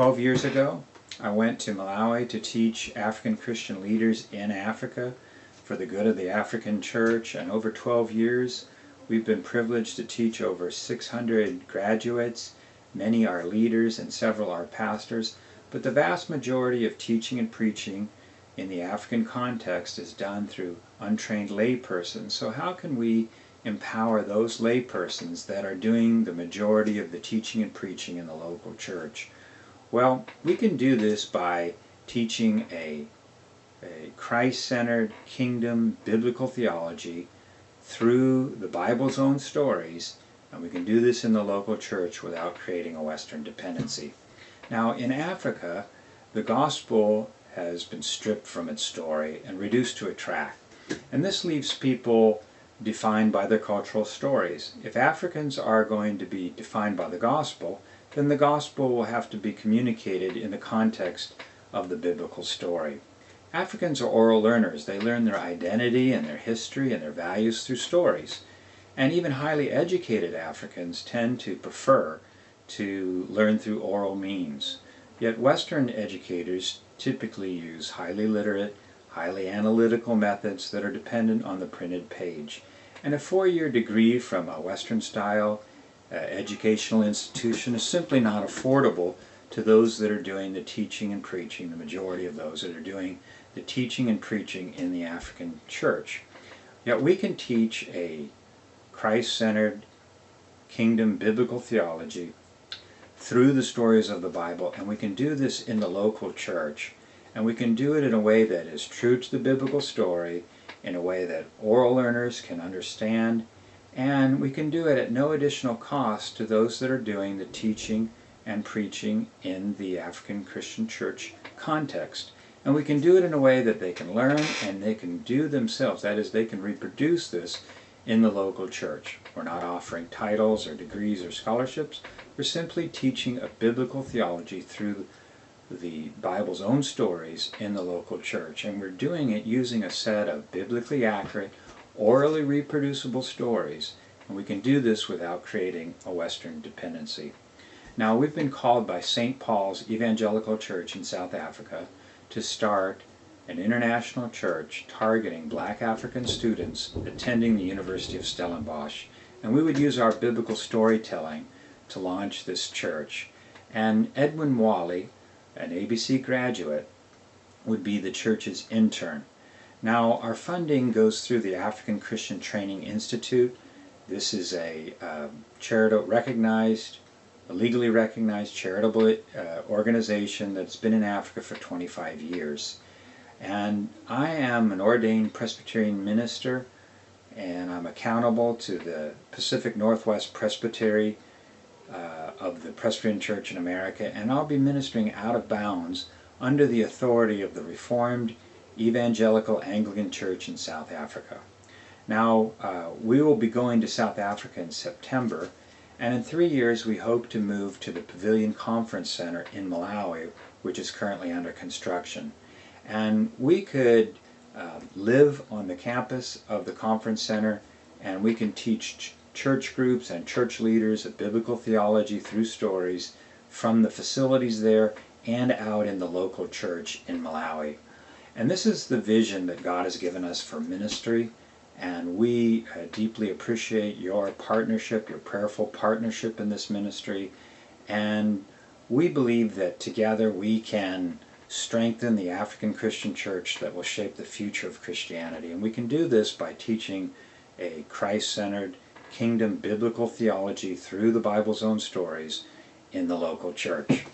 12 years ago, I went to Malawi to teach African Christian leaders in Africa for the good of the African church, and over 12 years we've been privileged to teach over 600 graduates. Many are leaders and several are pastors, but the vast majority of teaching and preaching in the African context is done through untrained laypersons. So how can we empower those laypersons that are doing the majority of the teaching and preaching in the local church? Well, we can do this by teaching a Christ-centered kingdom biblical theology through the Bible's own stories, and we can do this in the local church without creating a Western dependency. Now, in Africa, the gospel has been stripped from its story and reduced to a tract, and this leaves people defined by their cultural stories. If Africans are going to be defined by the gospel, then the gospel will have to be communicated in the context of the biblical story. Africans are oral learners. They learn their identity and their history and their values through stories. And even highly educated Africans tend to prefer to learn through oral means. Yet Western educators typically use highly literate, highly analytical methods that are dependent on the printed page. And a 4-year degree from a Western-style educational institution is simply not affordable to those that are doing the teaching and preaching, the majority of those that are doing the teaching and preaching in the African church. Yet we can teach a Christ-centered kingdom biblical theology through the stories of the Bible, and we can do this in the local church, and we can do it in a way that is true to the biblical story, in a way that oral learners can understand, and we can do it at no additional cost to those that are doing the teaching and preaching in the African Christian church context. And we can do it in a way that they can learn and they can do themselves. That is, they can reproduce this in the local church. We're not offering titles or degrees or scholarships. We're simply teaching a biblical theology through the Bible's own stories in the local church. And we're doing it using a set of biblically accurate, orally reproducible stories. And we can do this without creating a Western dependency. Now, we've been called by St. Paul's Evangelical Church in South Africa to start an international church targeting black African students attending the University of Stellenbosch. And we would use our biblical storytelling to launch this church. And Edwin Wally, an ABC graduate, would be the church's intern. Now, our funding goes through the African Christian Training Institute. This is a legally recognized charitable organization that's been in Africa for 25 years. And I am an ordained Presbyterian minister, and I'm accountable to the Pacific Northwest Presbytery of the Presbyterian Church in America, and I'll be ministering out of bounds under the authority of the Reformed Evangelical Anglican Church in South Africa. Now, we will be going to South Africa in September, and in 3 years we hope to move to the Pavilion Conference Center in Malawi, which is currently under construction. And we could live on the campus of the conference center, and we can teach church groups and church leaders a biblical theology through stories from the facilities there and out in the local church in Malawi. And this is the vision that God has given us for ministry, and we deeply appreciate your partnership, your prayerful partnership in this ministry, and we believe that together we can strengthen the African Christian church that will shape the future of Christianity. And we can do this by teaching a Christ-centered kingdom biblical theology through the Bible's own stories in the local church.